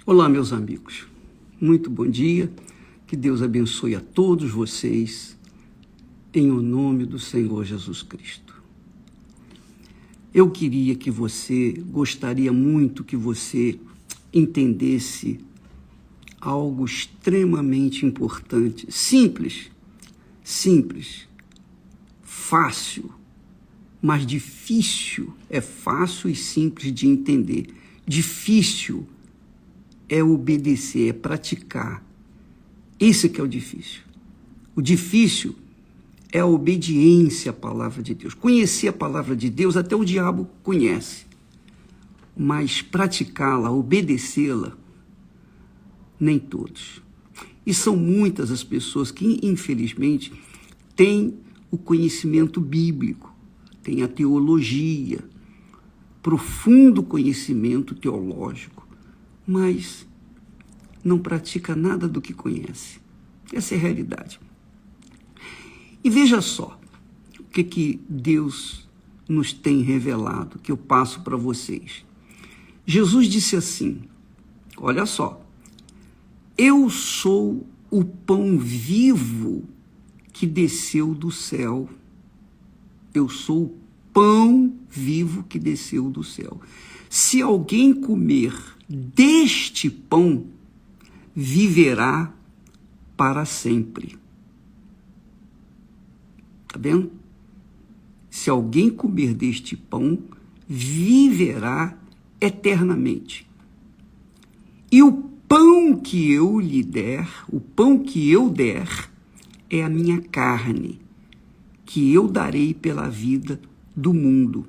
Olá, meus amigos. Muito bom dia. Que Deus abençoe a todos vocês, em o nome do Senhor Jesus Cristo. Eu gostaria muito que você entendesse algo extremamente importante, simples, fácil, mas difícil. É fácil e simples de entender. Difícil é obedecer, é praticar. Esse que é o difícil. O difícil é a obediência à palavra de Deus. Conhecer a palavra de Deus até o diabo conhece. Mas praticá-la, obedecê-la, nem todos. E são muitas as pessoas que, infelizmente, têm o conhecimento bíblico, têm a teologia, profundo conhecimento teológico, mas não pratica nada do que conhece. Essa é a realidade. E veja só o que Deus nos tem revelado, que eu passo para vocês. Jesus disse assim, olha só, eu sou o pão vivo que desceu do céu. Eu sou o pão vivo que desceu do céu. Se alguém comer deste pão, viverá para sempre. Está vendo? Se alguém comer deste pão, viverá eternamente. E o pão que eu lhe der, o pão que eu der, é a minha carne, que eu darei pela vida do mundo.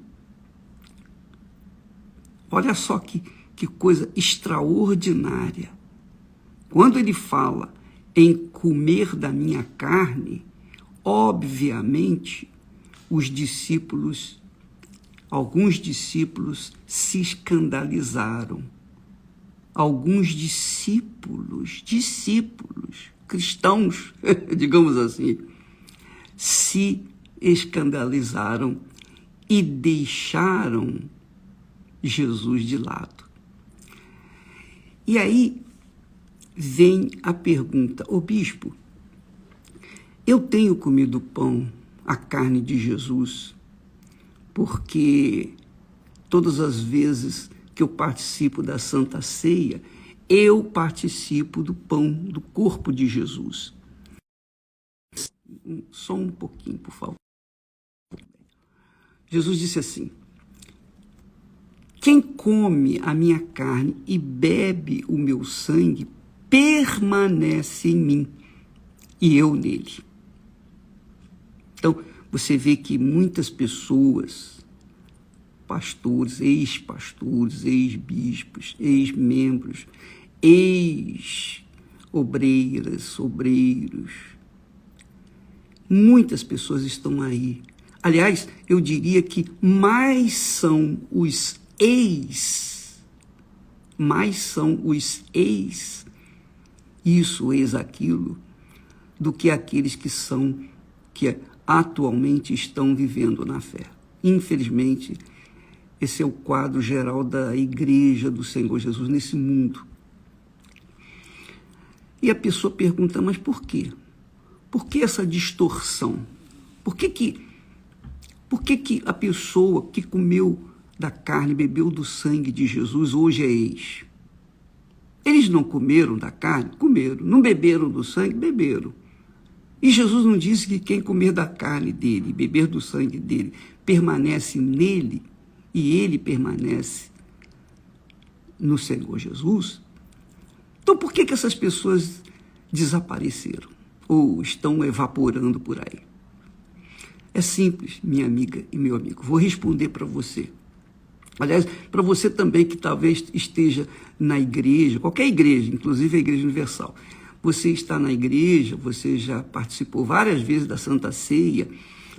Olha só que coisa extraordinária. Quando ele fala em comer da minha carne, obviamente, alguns discípulos se escandalizaram. Alguns discípulos, cristãos, digamos assim, se escandalizaram e deixaram Jesus de lado. E aí vem a pergunta, bispo, eu tenho comido pão, a carne de Jesus, porque todas as vezes que eu participo da Santa Ceia, eu participo do pão, do corpo de Jesus. Só um pouquinho, por favor. Jesus disse assim, quem come a minha carne e bebe o meu sangue, permanece em mim e eu nele. Então, você vê que muitas pessoas, pastores, ex-pastores, ex-bispos, ex-membros, ex-obreiras, obreiros, muitas pessoas estão aí. Aliás, eu diria que mais são os isso, ex aquilo, do que aqueles que atualmente estão vivendo na fé. Infelizmente, esse é o quadro geral da igreja do Senhor Jesus nesse mundo. E a pessoa pergunta, mas por quê? Por que essa distorção? Por que a pessoa que comeu da carne, bebeu do sangue de Jesus, hoje é ex? Eles não comeram da carne? Comeram. Não beberam do sangue? Beberam. E Jesus não disse que quem comer da carne dele, beber do sangue dele, permanece nele e ele permanece no Senhor Jesus? Então por que essas pessoas desapareceram ou estão evaporando por aí? É simples, minha amiga e meu amigo. Vou responder para você. Aliás, para você também que talvez esteja na igreja, qualquer igreja, inclusive a Igreja Universal. Você está na igreja, você já participou várias vezes da Santa Ceia,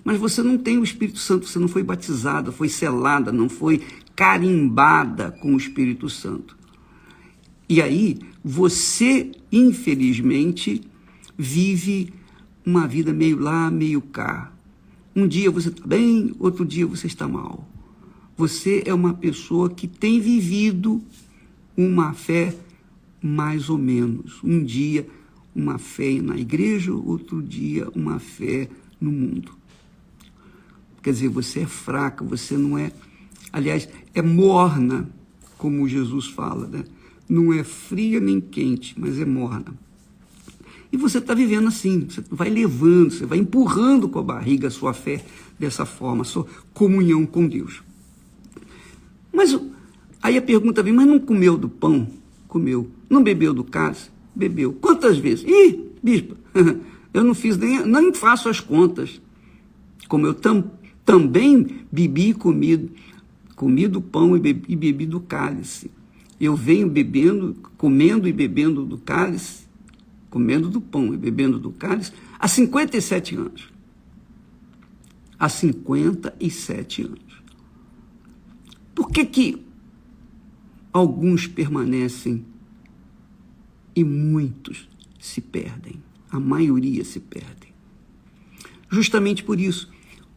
mas você não tem o Espírito Santo, você não foi batizada, foi selada, não foi carimbada com o Espírito Santo. E aí, você, infelizmente, vive uma vida meio lá, meio cá. Um dia você está bem, outro dia você está mal. Você é uma pessoa que tem vivido uma fé mais ou menos. Um dia uma fé na igreja, outro dia uma fé no mundo. Quer dizer, você é fraca, você não é... Aliás, é morna, como Jesus fala, né? Não é fria nem quente, mas é morna. E você está vivendo assim, você vai levando, você vai empurrando com a barriga a sua fé dessa forma, a sua comunhão com Deus. Mas aí a pergunta vem, mas não comeu do pão? Comeu. Não bebeu do cálice? Bebeu. Quantas vezes? Ih, bispo, eu não fiz nem faço as contas. Como eu também bebi e comi do pão e bebi do cálice. Eu venho bebendo, comendo e bebendo do cálice, comendo do pão e bebendo do cálice, há 57 anos. Há 57 anos. Por que alguns permanecem e muitos se perdem? A maioria se perdem. Justamente por isso.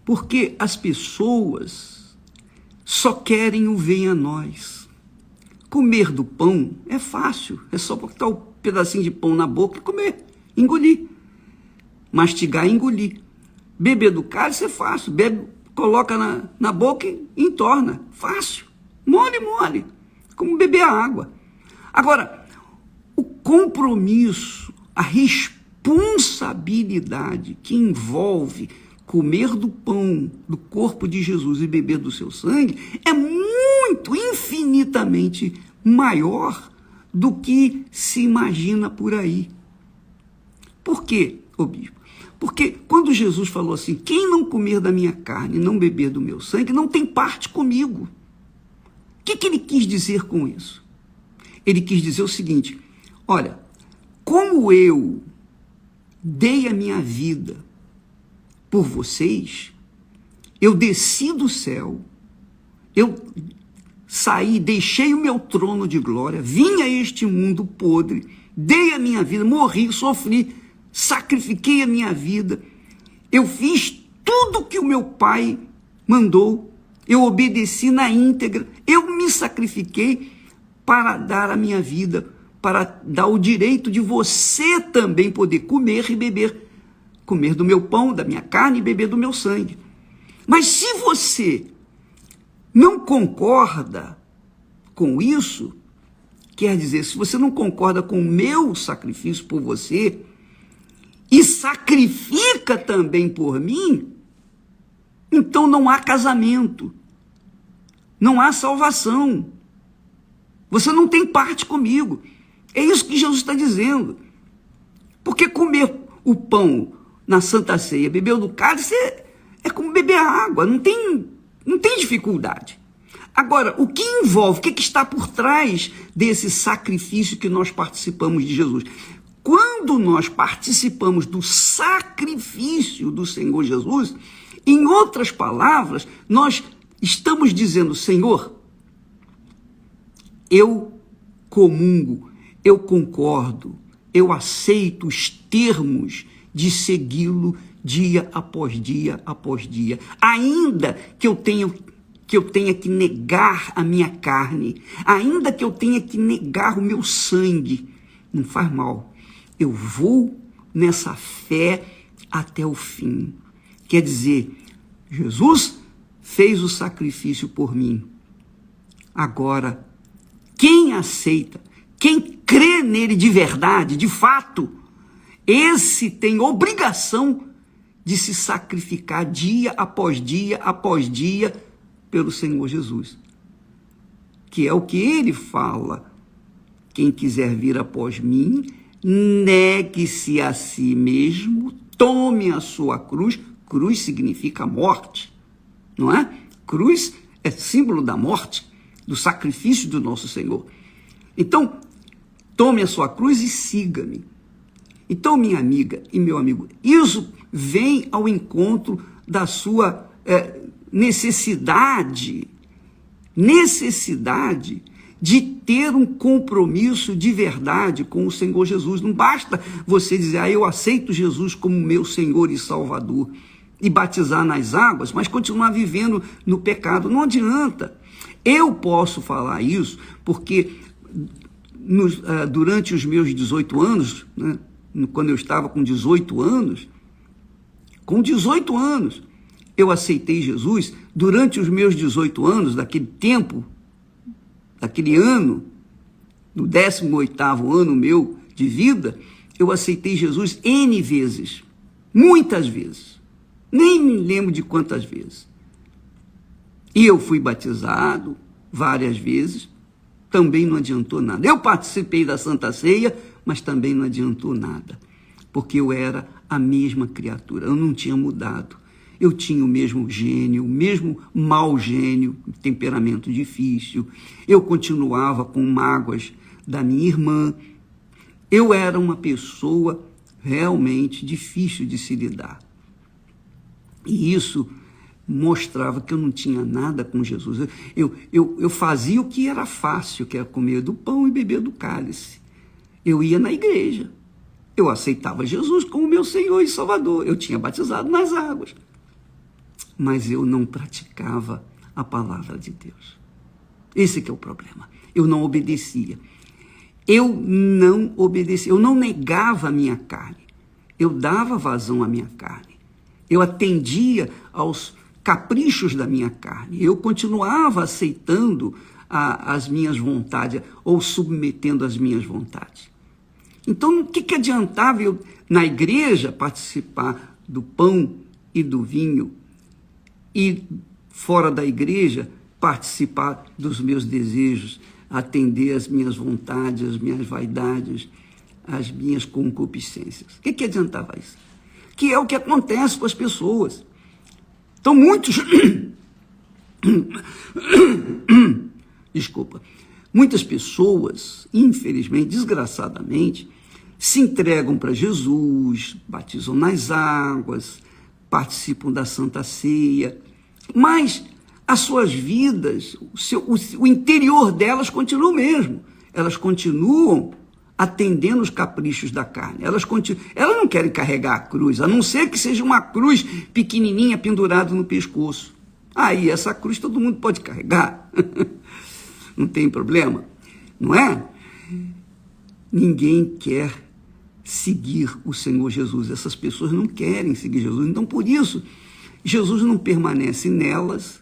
Porque as pessoas só querem o venha a nós. Comer do pão é fácil, é só botar um pedacinho de pão na boca e comer, engolir. Mastigar e engolir. Beber do cálice é fácil, bebe, coloca na boca e entorna. Fácil, mole, como beber a água. Agora, o compromisso, a responsabilidade que envolve comer do pão, do corpo de Jesus e beber do seu sangue, é muito, infinitamente maior do que se imagina por aí. Por quê, ô bispo? Porque quando Jesus falou assim, quem não comer da minha carne e não beber do meu sangue, não tem parte comigo. O que ele quis dizer com isso? Ele quis dizer o seguinte, olha, como eu dei a minha vida por vocês, eu desci do céu, eu saí, deixei o meu trono de glória, vim a este mundo podre, dei a minha vida, morri, sofri, sacrifiquei a minha vida, eu fiz tudo que o meu pai mandou, eu obedeci na íntegra, eu me sacrifiquei para dar a minha vida, para dar o direito de você também poder comer e beber, comer do meu pão, da minha carne e beber do meu sangue. Mas se você não concorda com isso, quer dizer, se você não concorda com o meu sacrifício por você e sacrifica também por mim, então não há casamento, não há salvação. Você não tem parte comigo. É isso que Jesus está dizendo. Porque comer o pão na Santa Ceia, beber do cálice, é como beber a água, não tem dificuldade. Agora, o que envolve, o que está por trás desse sacrifício que nós participamos de Jesus? Quando nós participamos do sacrifício do Senhor Jesus, em outras palavras, nós estamos dizendo, Senhor, eu comungo, eu concordo, eu aceito os termos de segui-lo dia após dia após dia, ainda que eu tenha que negar a minha carne, ainda que eu tenha que negar o meu sangue, não faz mal, eu vou nessa fé até o fim. Quer dizer, Jesus fez o sacrifício por mim. Agora, quem aceita, quem crê nele de verdade, de fato, esse tem obrigação de se sacrificar dia após dia pelo Senhor Jesus. Que é o que ele fala. Quem quiser vir após mim, negue-se a si mesmo, tome a sua cruz. Cruz significa morte, não é? Cruz é símbolo da morte, do sacrifício do nosso Senhor. Então, tome a sua cruz e siga-me. Então, minha amiga e meu amigo, isso vem ao encontro da sua necessidade de ter um compromisso de verdade com o Senhor Jesus. Não basta você dizer, eu aceito Jesus como meu Senhor e Salvador, e batizar nas águas, mas continuar vivendo no pecado. Não adianta. Eu posso falar isso porque durante os meus 18 anos, né, quando eu estava com 18 anos, eu aceitei Jesus. Durante os meus 18 anos, daquele tempo, daquele ano, no 18º ano meu de vida, eu aceitei Jesus N vezes, muitas vezes, nem me lembro de quantas vezes. E eu fui batizado várias vezes, também não adiantou nada. Eu participei da Santa Ceia, mas também não adiantou nada, porque eu era a mesma criatura, eu não tinha mudado. Eu tinha o mesmo gênio, o mesmo mau gênio, temperamento difícil. Eu continuava com mágoas da minha irmã. Eu era uma pessoa realmente difícil de se lidar. E isso mostrava que eu não tinha nada com Jesus. Eu fazia o que era fácil, que era comer do pão e beber do cálice. Eu ia na igreja. Eu aceitava Jesus como meu Senhor e Salvador. Eu tinha batizado nas águas. Mas eu não praticava a palavra de Deus. Esse que é o problema. Eu não obedecia. Eu não negava a minha carne. Eu dava vazão à minha carne. Eu atendia aos caprichos da minha carne. Eu continuava aceitando as minhas vontades ou submetendo as minhas vontades. Então, o que adiantava eu, na igreja, participar do pão e do vinho e, fora da igreja, participar dos meus desejos, atender às minhas vontades, às minhas vaidades, às minhas concupiscências? O que adiantava isso? Que é o que acontece com as pessoas. Então, muitas pessoas, infelizmente, desgraçadamente, se entregam para Jesus, batizam nas águas, participam da Santa Ceia, mas as suas vidas, o interior delas continua o mesmo. Elas continuam atendendo os caprichos da carne. Elas não querem carregar a cruz, a não ser que seja uma cruz pequenininha pendurada no pescoço. Aí essa cruz todo mundo pode carregar. Não tem problema, não é? Ninguém quer seguir o Senhor Jesus. Essas pessoas não querem seguir Jesus. Então, por isso, Jesus não permanece nelas,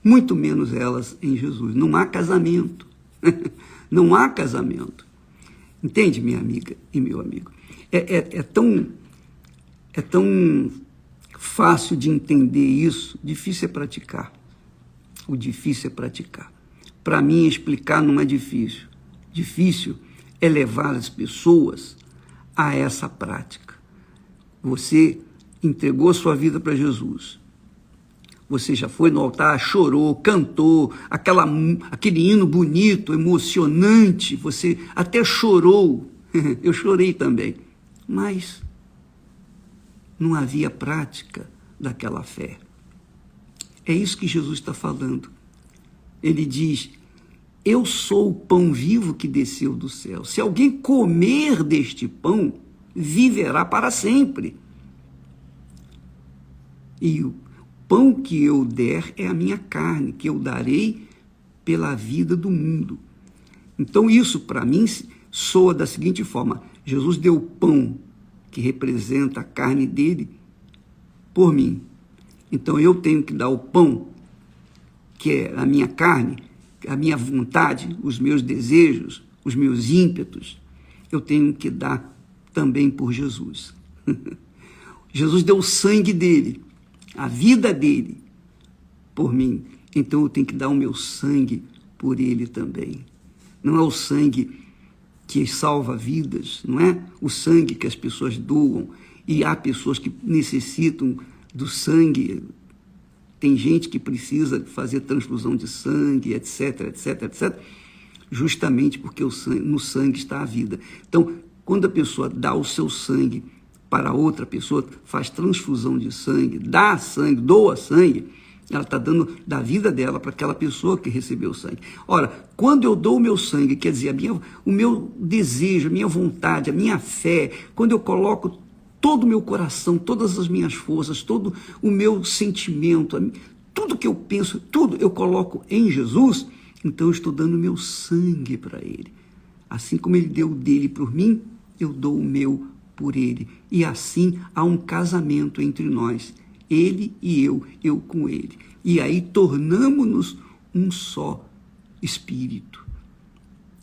muito menos elas em Jesus. Não há casamento. Não há casamento. Entende, minha amiga e meu amigo? É tão fácil de entender isso, difícil é praticar. O difícil é praticar. Para mim, explicar não é difícil. Difícil é levar as pessoas a essa prática. Você entregou sua vida para Jesus. Você já foi no altar, chorou, cantou, aquele hino bonito, emocionante, você até chorou. Eu chorei também. Mas não havia prática daquela fé. É isso que Jesus está falando. Ele diz: eu sou o pão vivo que desceu do céu. Se alguém comer deste pão, viverá para sempre. E o pão que eu der é a minha carne, que eu darei pela vida do mundo. Então isso, para mim, soa da seguinte forma: Jesus deu o pão, que representa a carne dele, por mim. Então eu tenho que dar o pão, que é a minha carne, a minha vontade, os meus desejos, os meus ímpetos, eu tenho que dar também por Jesus. Jesus deu o sangue dele, a vida dele, por mim. Então eu tenho que dar o meu sangue por ele também. Não é o sangue que salva vidas, não é o sangue que as pessoas doam, e há pessoas que necessitam do sangue. Tem gente que precisa fazer transfusão de sangue, etc, etc, etc, justamente porque no sangue está a vida. Então, quando a pessoa dá o seu sangue para outra pessoa, faz transfusão de sangue, dá sangue, doa sangue, ela está dando da vida dela para aquela pessoa que recebeu o sangue. Ora, quando eu dou o meu sangue, quer dizer, o meu desejo, a minha vontade, a minha fé, quando eu coloco todo o meu coração, todas as minhas forças, todo o meu sentimento, tudo que eu penso, tudo eu coloco em Jesus, então eu estou dando meu sangue para ele. Assim como ele deu o dele por mim, eu dou o meu por ele. E assim há um casamento entre nós, ele e eu com ele. E aí tornamo-nos um só espírito,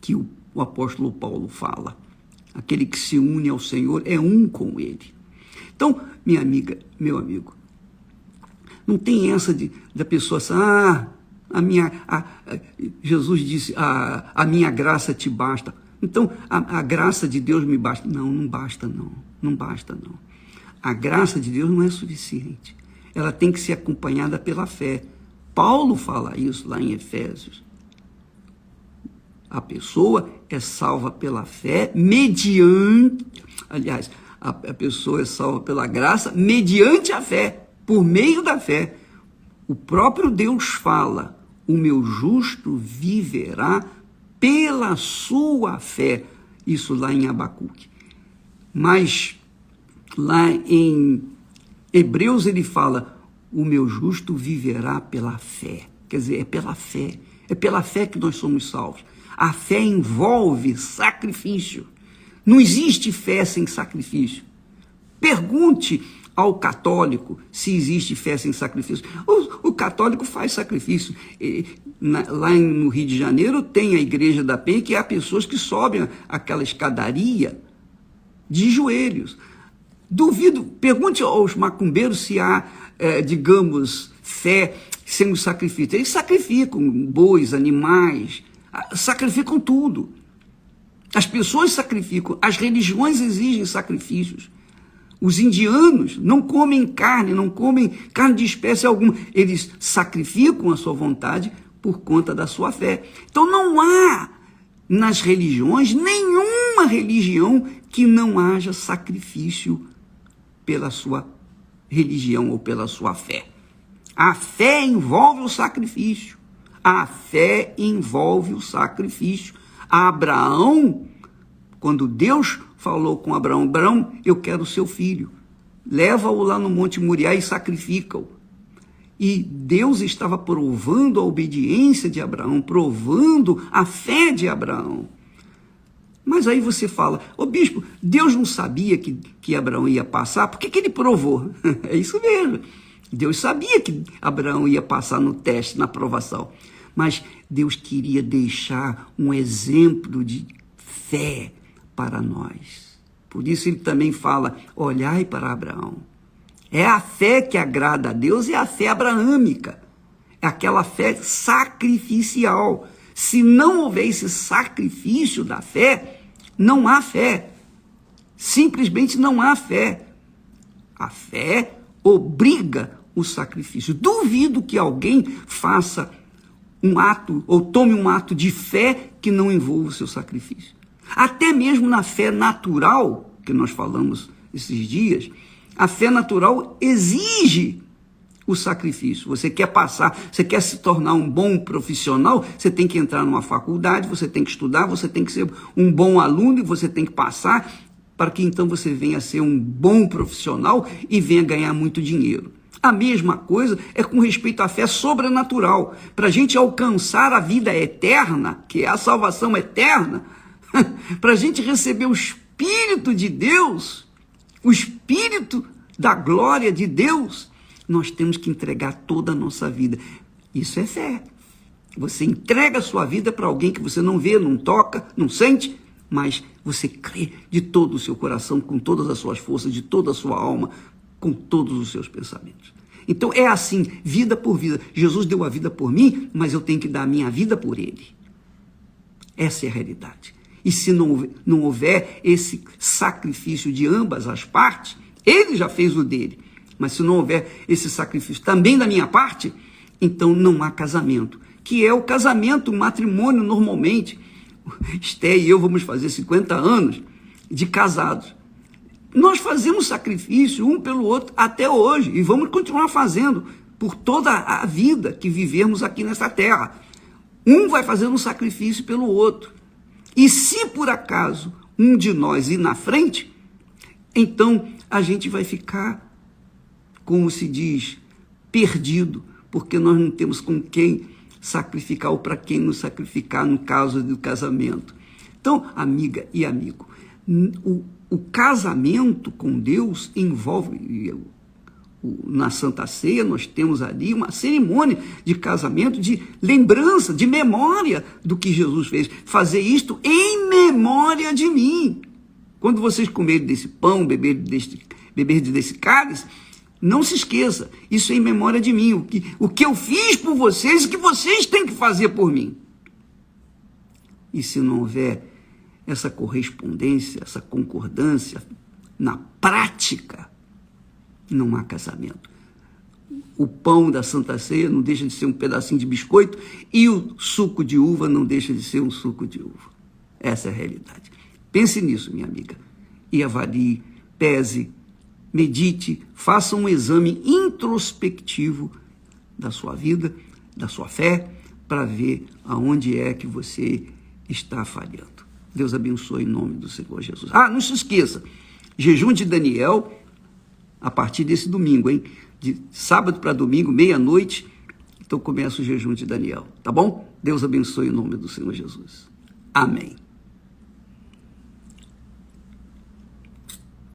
que o apóstolo Paulo fala. Aquele que se une ao Senhor é um com ele. Então, minha amiga, meu amigo, não tem essa da pessoa assim, Jesus disse, a minha graça te basta. Então, a graça de Deus me basta. Não, não basta não. Não basta não. A graça de Deus não é suficiente. Ela tem que ser acompanhada pela fé. Paulo fala isso lá em Efésios. A pessoa é salva pela fé mediante... Aliás, a pessoa é salva pela graça mediante a fé, por meio da fé. O próprio Deus fala, o meu justo viverá pela sua fé. Isso lá em Abacuque. Mas lá em Hebreus ele fala, o meu justo viverá pela fé. Quer dizer, é pela fé. É pela fé que nós somos salvos. A fé envolve sacrifício. Não existe fé sem sacrifício. Pergunte ao católico se existe fé sem sacrifício. O católico faz sacrifício. Lá no Rio de Janeiro tem a Igreja da Penha, que há pessoas que sobem aquela escadaria de joelhos. Duvido, pergunte aos macumbeiros se há, digamos, fé sem o sacrifício. Eles sacrificam bois, animais, sacrificam tudo. As pessoas sacrificam, as religiões exigem sacrifícios. Os indianos não comem carne, não comem carne de espécie alguma. Eles sacrificam a sua vontade por conta da sua fé. Então não há nas religiões nenhuma religião que não haja sacrifício pela sua religião ou pela sua fé. A fé envolve o sacrifício. A fé envolve o sacrifício. Abraão, quando Deus falou com Abraão, Abraão, eu quero o seu filho. Leva-o lá no Monte Moriá e sacrifica-o. E Deus estava provando a obediência de Abraão, provando a fé de Abraão. Mas aí você fala, bispo, Deus não sabia que Abraão ia passar? Por que ele provou? É isso mesmo. Deus sabia que Abraão ia passar no teste, na provação. Mas Deus queria deixar um exemplo de fé para nós. Por isso ele também fala, olhai para Abraão. É a fé que agrada a Deus, é a fé abraâmica. É aquela fé sacrificial. Se não houver esse sacrifício da fé, não há fé. Simplesmente não há fé. A fé obriga o sacrifício. Duvido que alguém faça um ato, ou tome um ato de fé que não envolva o seu sacrifício. Até mesmo na fé natural, que nós falamos esses dias, a fé natural exige o sacrifício. Você quer passar, você quer se tornar um bom profissional, você tem que entrar numa faculdade, você tem que estudar, você tem que ser um bom aluno e você tem que passar para que então você venha a ser um bom profissional e venha ganhar muito dinheiro. A mesma coisa é com respeito à fé sobrenatural. Para a gente alcançar a vida eterna, que é a salvação eterna, para a gente receber o Espírito de Deus, o Espírito da glória de Deus, nós temos que entregar toda a nossa vida. Isso é fé. Você entrega a sua vida para alguém que você não vê, não toca, não sente, mas você crê de todo o seu coração, com todas as suas forças, de toda a sua alma, com todos os seus pensamentos. Então é assim, vida por vida. Jesus deu a vida por mim, mas eu tenho que dar a minha vida por ele. Essa é a realidade. E se não houver esse sacrifício de ambas as partes, ele já fez o dele. Mas se não houver esse sacrifício também da minha parte, então não há casamento. Que é o casamento, o matrimônio normalmente. Esté e eu vamos fazer 50 anos de casados. Nós fazemos sacrifício um pelo outro até hoje e vamos continuar fazendo por toda a vida que vivemos aqui nessa terra. Um vai fazendo um sacrifício pelo outro. E se por acaso um de nós ir na frente, então a gente vai ficar, como se diz, perdido, porque nós não temos com quem sacrificar ou para quem nos sacrificar no caso do casamento. Então, amiga e amigo, o casamento com Deus envolve, na Santa Ceia nós temos ali uma cerimônia de casamento, de lembrança, de memória do que Jesus fez. Fazer isto em memória de mim. Quando vocês comerem desse pão, beber desse cálice, não se esqueça, isso é em memória de mim. O que eu fiz por vocês e o que vocês têm que fazer por mim. E se não houver essa correspondência, essa concordância na prática, não há casamento. O pão da Santa Ceia não deixa de ser um pedacinho de biscoito e o suco de uva não deixa de ser um suco de uva. Essa é a realidade. Pense nisso, minha amiga, e avalie, pese, medite, faça um exame introspectivo da sua vida, da sua fé, para ver aonde é que você está falhando. Deus abençoe em nome do Senhor Jesus. Não se esqueça, jejum de Daniel, a partir desse domingo, hein? De sábado para domingo, meia-noite, então começa o jejum de Daniel, tá bom? Deus abençoe em nome do Senhor Jesus. Amém.